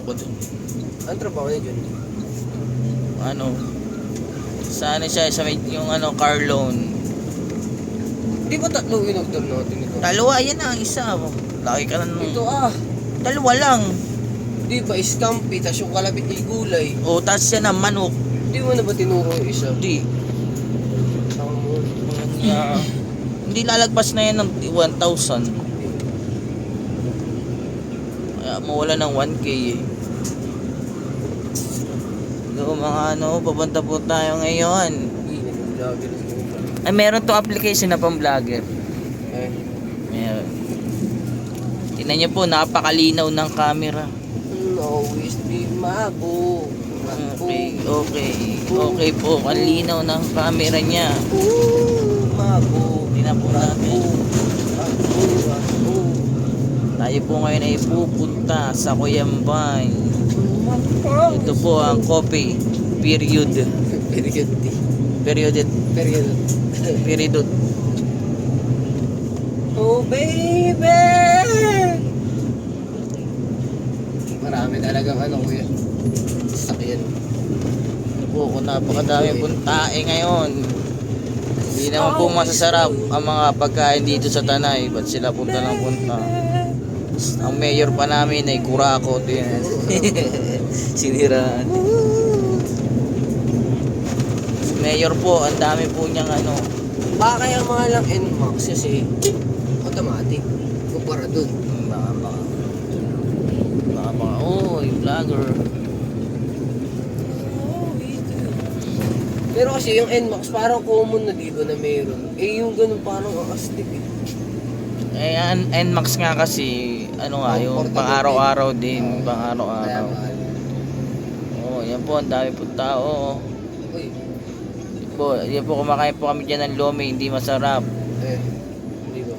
ko dun. Ang trabaho niya dyan? Ano, sana siya sa may, yung ano, car loan. Di ba tatlo inoktor natin ito? Dalawa, yan na ang isa. Laki ka na nung... Ito Dalawa lang. Di ba iskampi, tas yung kalapit ay gulay. O, tas siya na manok. Di mo na ba tinuro yung isa? Hindi. Tama mo. Hindi lalagpas na yan ng 1,000. Kaya mawala ng 1K eh. So, mga ano, papunta po tayo ngayon. Hindi, nag-vlogger na siya. Ay, meron to application na pang vlogger. Eh. Meron. Tingnan nyo po, napakalinaw ng camera. Always be mago. Okay po, ang linaw ng camera niya. Mago. Tingnan po natin. Mago. Tayo po ngayon ay pupunta sa Cuyambay. Ito po ang coffee period. Period. Oh baby. Marami talagang ano kuya. Sakyan. Ito po, kung napakadami pong tae ngayon. Hindi naman po masasarap ang mga pagkain dito sa Tanay. Ba't sila punta ng punta? Ang mayor pa namin ay Kurakot yan. Siniraan. Mayor po, ang dami po niyang ano. Baka kaya mga lang NMAX kasi automatic. Kumpara dun. Baka, oh, yung vlogger. Pero kasi yung NMAX parang common na diba na meron. Eh yung ganun parang astig eh. Eh, NMAX nga kasi, ano nga, yung pang araw-araw din, pang araw-araw. Oh, yan po, ang dami po tao. Uy. Yan po, kumakain po kami dyan ng lome, hindi masarap. Eh, hindi ba?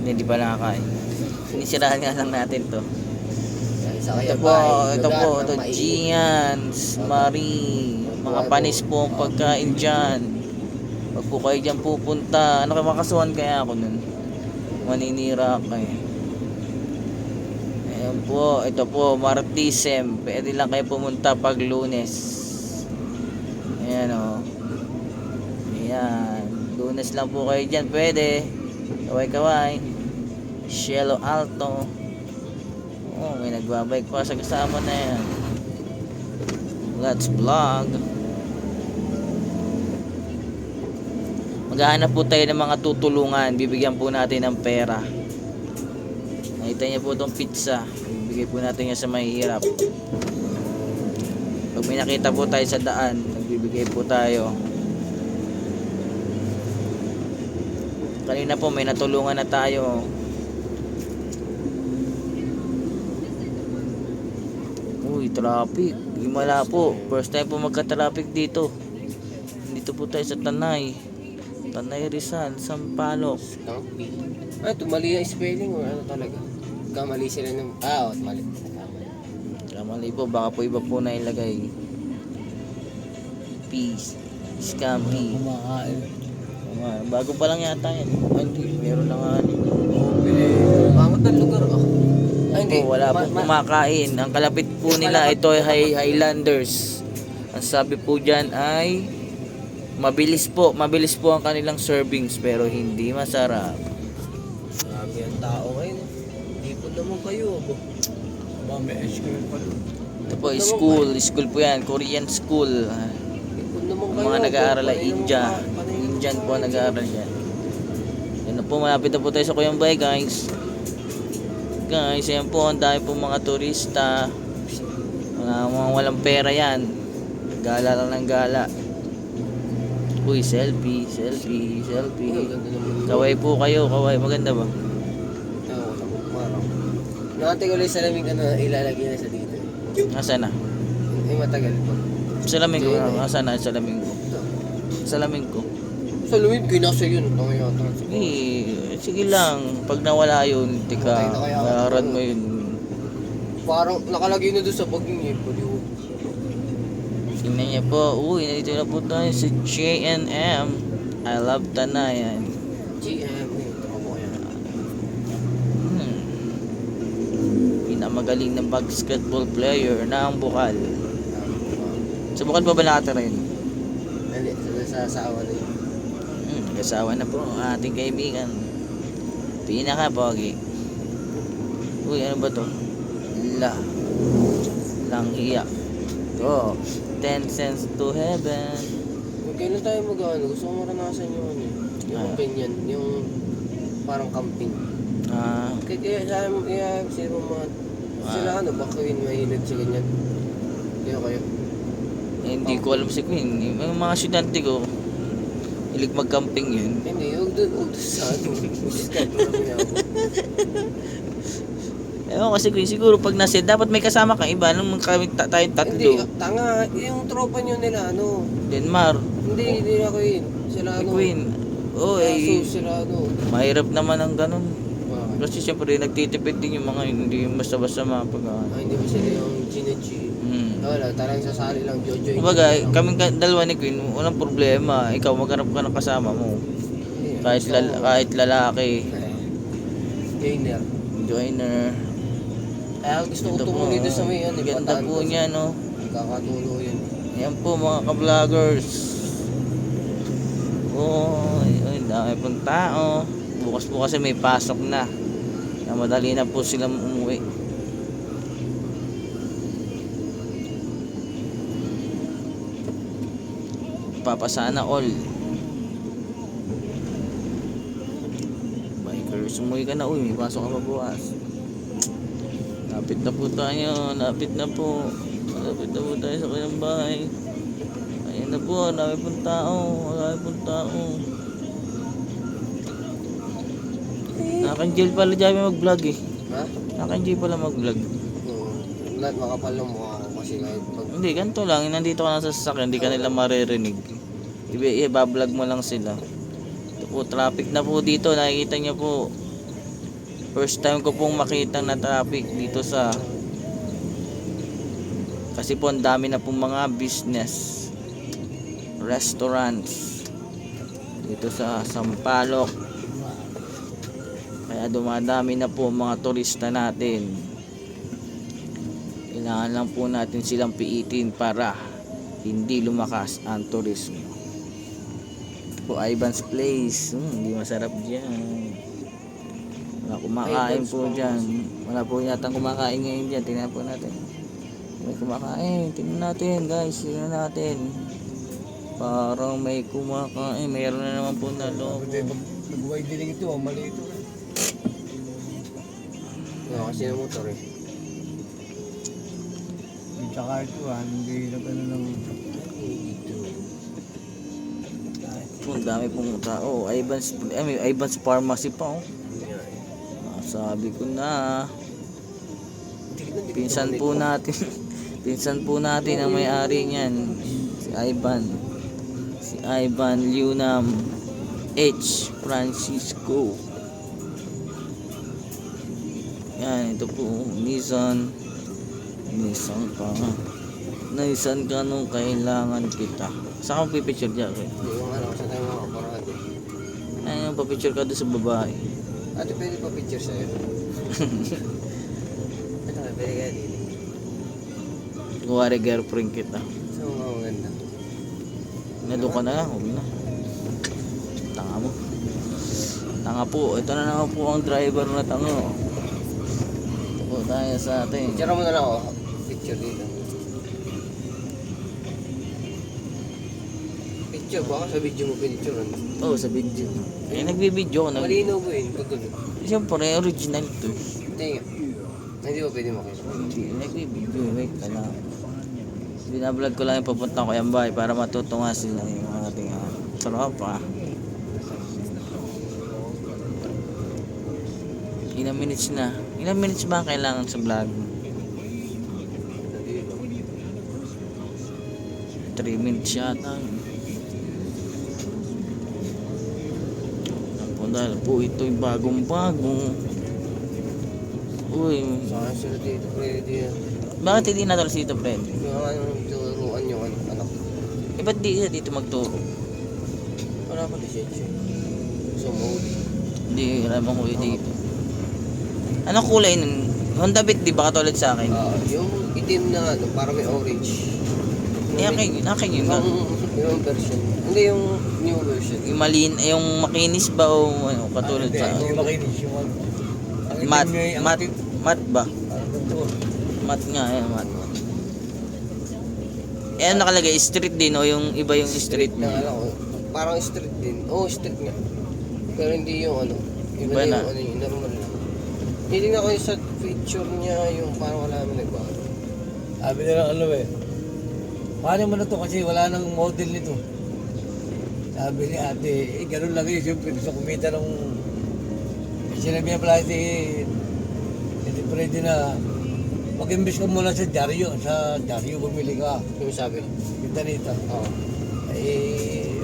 Hindi pa nakakain. Sinisirahan nga lang natin to. Sa Ito po, Gians, Marie, mga panis po ang pagkain dyan. Pag po kayo dyan pupunta, ano kayo makasuhan kaya ako nun? Maninira kayo. Ayan po, ito po, Martisem. Pwede lang kayo pumunta pag Lunes. Ayan o. Ayan. Lunes lang po kayo dyan, pwede. Kaway-kaway. Cielo Alto. Oh, may nagbabike pa sa kasama na yan. Let's vlog. Maghahanap po tayo ng mga tutulungan. Bibigyan po natin ng pera. Nakita niyo po itong pizza. Bibigay po natin yan sa mahihirap. Pag may nakita po tayo sa daan, nagbibigay po tayo. Kanina po may natulungan na tayo. Uy, traffic. Himala po. First time po magka-traffic dito. Dito po tayo sa Tanay. Tanay Rizal, Sampaloc. Ah, tumali yung spelling o ano talaga? Kamali sila ng... mali. Kamali po, baka po iba po na ilagay. Peace. Scampi. Bago pa lang yata yan. Hindi, meron na nga. Mangot ng lugar Hindi, wala po kumakain. Ang kalapit po nila, ito ay Highlanders. Ang sabi po dyan ay mabilis po ang kanilang servings pero hindi masarap. Sabi ang tao ngayon. Hindi po naman kayo. May ice cream pa doon. Ito po, school po yan, Korean school. Yung mga nag-aaral ay Indian po nag-aaral yan. Yan na po, malapit na po tayo sa Cuyambay guys. Guys, yan po, ang dami po mga turista. Mga walang pera yan. Gala lang ng gala. Uy, selfie. Kaway po kayo, kaway. Maganda ba? Nakati ko lang sa lamig na ilalagay na sa dito. Nasaan na? Ay matagal po. Sa lamig ko. Nasaan na sa lamig ko? Sa lamig ko. Sa lamig ko, nasa yun. Sige lang. Pag nawala yun, tika, mayaran mo yun. Parang nakalagay na doon sa baging eh. Tingnan niya po. Uy, nandito na po tayo sa J&M. I love Tanayan. pinakamagaling na basketball player ng Bukal. Sa Bukal pa ba nakatira yun? Hindi, sa asawa na yun. Nag-asawa na po ang ating kaibigan. Pinaka-pogi. Uy, ano ba to? Langhiya. Oh, 10 cents to heaven. Kung kailan tayo mag-ano, gusto ko maranasan yung ano, yung ganyan, yung parang camping. Kaya sila mga, sila ano, baka yun mahilig sa ganyan. Kaya kayo. Hindi ko alam si Queen. Yung mga estudyante ko, hilig mag-camping yun. Hindi, huwag doon sa ano. Discard mo lang ako. Ewan kasi Queen, siguro pag nasa dapat may kasama kang iba nung kami tayong tatlo. Hindi, tanga. Yung tropa nyo nila, ano. Denmar. Hindi ako yun. Sila ano. Queen. Oh, sila ano. mahirap naman ang ganun. Bakit? Kasi siyempre nagtitipid din yung mga yun, hindi yung basta-basta mapag Hindi ba sila yung G. Wala, talagang sasali lang, Jojo. Kumbaga, kaming dalawa ni Queen, walang problema. Ikaw maghanap ka ng kasama mo. Kahit lalaki. Joiner. Kaya gusto ko tumuloy doon sa may ano. Ganda po niya, no? Kakatulo yun. Yan po mga ka-vloggers. Ay, dami pong tao. Bukas po kasi may pasok na. Kaya madali na po silang umuwi. Papasana all. Bikers, umuwi ka na. Uy, may pasok ka pa bukas. Lapit na po tayo. Lapit na po tayo sa kanyang bahay. Ayan na po, dami pong tao. Naka-jail pala dyan mag-vlog eh. Ha? Naka-jail pala mag-vlog. Lahat makapal ng mukha ko kasi kahit pag... Hindi, ganito lang. Nandito ka na sa sasakyan, hindi ka nila maririnig. I-vlog mo lang sila. Ito po, traffic na po dito. Nakikita niyo po. First time ko pong makita na traffic dito sa... Kasi po, ang dami na pong mga business. Restaurants. Dito sa Sampaloc. Kaya dumadami na po mga turista natin. Kailangan lang po natin silang piitin para hindi lumakas ang turismo. Po Ivan's Place. Hindi masarap dyan. Wala kumakain po dyan. Wala po yatang kumakain ngayon dyan. Tingnan po natin. May kumakain. Tingnan natin guys. Tingnan natin. Parang may kumakain. Mayroon na naman po na loko. Nag-wide din ito. Mali ito. Kasi ng motor eh. Tsaka ito hindi nag-ano lang. Ang dami pong tao. Ivan's Pharmacy pa oh. Sabi ko na. Pinsan po natin ang may-ari niyan. Si Ivan Lunam H. Francisco. Yan, ito po Nissan ka nung kailangan kita. Saan ka pipicture dyan? Yung ano, sa tayo mga kaparado. Ay, yung papicture ka doon sa babae. Ate, pwede pa picture sa'yo? Ito, pwede ka dito. Kuwari girlfriend kita. So, maganda. Nandun ka na lang, huwag na. Tanga po. Ito na naman po ang driver na tango. Ito po tayo sa atin. Picture mo na lang ako. Picture dito. Picture, baka sa video mo pinicture. Oo, sa video. Eh, nagbibideo ko. Malinaw po yun. Pagkulo. Siyempre, original to. Hindi nga. Hindi ba pwede makita? Hindi, nagbibideo. Wait ka lang. Binablog ko lang yung papunta ko yung bahay para matutunga sila yung ating tropa. Ilang minutes na? Ilang minutes ba kailangan sa vlog? 3 minutes yata. Dahil po ito yung bagong-bagong. Uy. Saan sila dito, pwede yan. Bakit hindi natalo dito, friend? Yung anong turuan yung anak. Eh, ba't di ka dito magturo? Wala pa lisensya. So, mode. Hindi, alam mo ko dito. Anong kulay ng Honda Beat, di ba katulad sa akin? Yung itim na ano, para may orange. Akin yun na. Yung version. Hindi yung new version. Yung makinis ba o ano, katulad sa Hindi, yung makinis. Yung ang itim mat, niya, ang mat, itim. mat ba? Parang ganito. Mat nga, mat. Eh, ano nakalagay? Street din o yung iba yung street Na niya? alam ko. Parang street din. Oo, street nga. Pero hindi yung ano. Iba na. Yung ano yung normal lang. Titignan ko yung sa feature niya, yung parang wala naman nagbago. Sabi nila ano eh. Paano mo na to kasi wala nang model nito. Sabi ni ate, ganun lang yun. Siyempre gusto kumita ng... Sinabi niya pala hindi pwede na mag-imbes ka muna sa dyaryo. Sa dyaryo bumili ka. Yung sabi. Kita nito. Oo.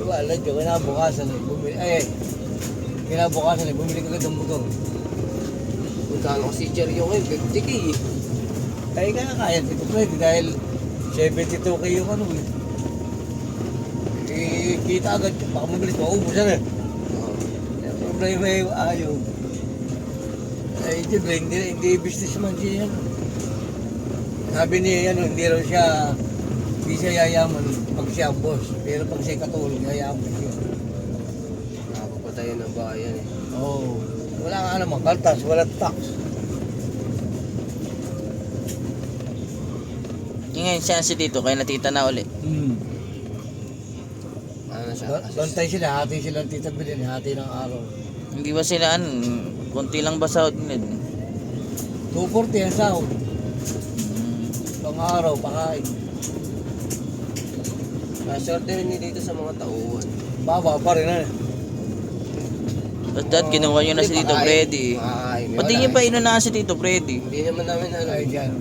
Wala dyan. Kinabukasan eh. Kinabukasan eh. Bumili ka agad ng motor. Magkano kasi Jerry ngayon, 50k eh. Kaya kaya dito pwede dahil 72k yung ano eh. Kita agad. Baka mabilis maubos yan eh. Oo. Yung problema yung ayaw. Siyempre, hindi businessman siya yan. Sabi niya, hindi raw siya, hindi siya yayaman pag siya ang boss. Pero pag siya katulong, yayaman siya. Nakapapatayin ng bayan eh. Oo. Wala nga naman, kaltas, wala tax. Yung ngayon siya si Tito, kaya natita na uli. Ano na siya? Bantay sila, hati sila ng tita bilin, hati ng araw. Hindi ba sila konti lang ba sahod nila? 240 ang sahod. Pang araw, pakain. Swerte rin niya dito sa mga tauhan. Baba pa rin eh. Tapos dad, kinuha nyo na si Tito Freddy. Ba't di nyo pa inunahan si Tito Freddy? Hindi naman namin alam. Ay, dyan.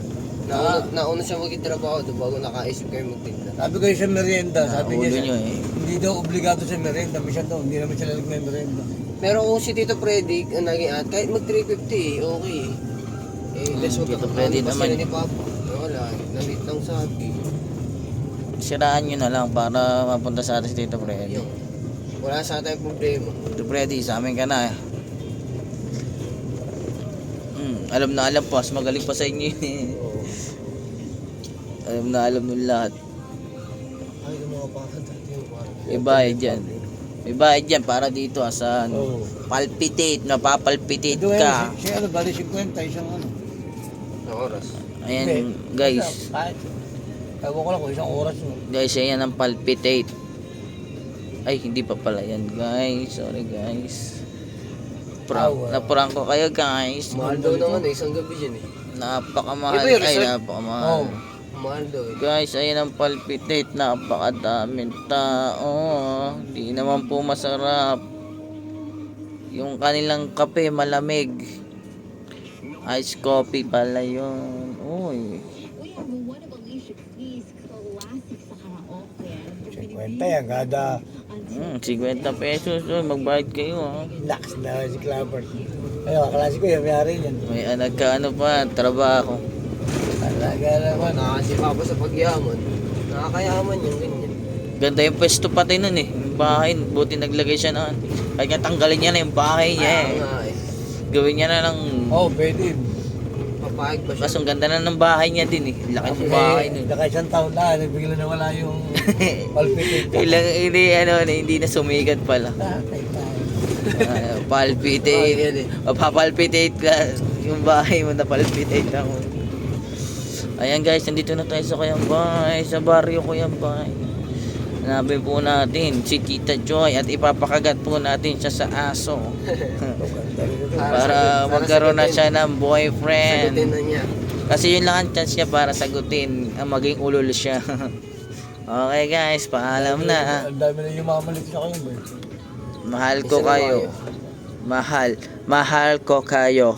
Nauna siya magtrabaho doon bago nakaisip kayo magtinda. Sabi ko yung sa merienda, sabi Ulo niya, nyo eh. hindi daw obligado sa merienda. Minsan daw, hindi naman sila nagmay merienda. Pero kung si Tito Freddy ang naging at kahit mag 350 eh, okay eh. Less wag Tito Freddy naman. Ni Papa. Wala, nalit lang sabi. Siraan nyo na lang para mapunta sa atin si Tito Freddy. Yung, wala sa atin problema. Tito Freddy, sa amin ka na eh. Alam na alam po, mas magaling pa sa inyo yun eh. Oo. Alam na alam nung lahat. Ay, yung mga bakit yung parang. May bayad dyan. May bayad dyan para dito sa Oo. palpitate, napapalpitate Ito ka. siya ano, bali 50, isang ano. Sa oras. Ayan Hindi. guys. Kahit, ewan ko lang kung isang oras mo. Guys, ayan ang palpitate. Ay, hindi pa pala yan guys. Sorry guys. Naprank ko kayo guys. Mahal daw naman eh, isang gabi dyan eh. Napakamahal. Iba yung Ay, resort? napakamahal. Oo. Mahal daw eh. Guys, ayan ang palpitate. Napakadaming tao. Di naman po masarap. Yung kanilang kape malamig. Ice coffee pala yun. Uy. Kwenta yan, kada 50 pesos. Magbayad kayo ha. lax na si Clapper. Ayun, kaklase ko yung mayari yan. May nagkaano pa, trabaho. Talaga naman. Nakakasi Papa sa pagyaman. Nakakayaman yung ganyan. Ganda yung pwesto pati nun eh. Yung bahay, buti naglagay siya na. Kaya nga tanggalin niya na yung bahay niya Kaya eh. nga eh. Gawin niya na ng... Oo, pwede. Papayag ba siya? Kaso ang ganda na ng bahay niya din eh. Laki ng bahay nun. Naka isang taon na, bigla na wala yung palpitate. Hindi na sumikat pala. Oh, Palpitate. yan eh. Papalpitate ka. Yung bahay mo na palpitate ako. Ayan guys, nandito na tayo sa Kuyambay. Sa baryo Kuyambay. Hanapin po natin si Tita Joy at ipapakagat po natin siya sa aso. Para magkaroon na siya ng boyfriend. Sagutin na niya. Kasi yun lang ang chance niya para sagutin ang maging ulol siya. Okay guys, paalam na. Ang dami na yung mga malit sa kayo. Mahal ko kayo. Mahal ko kayo.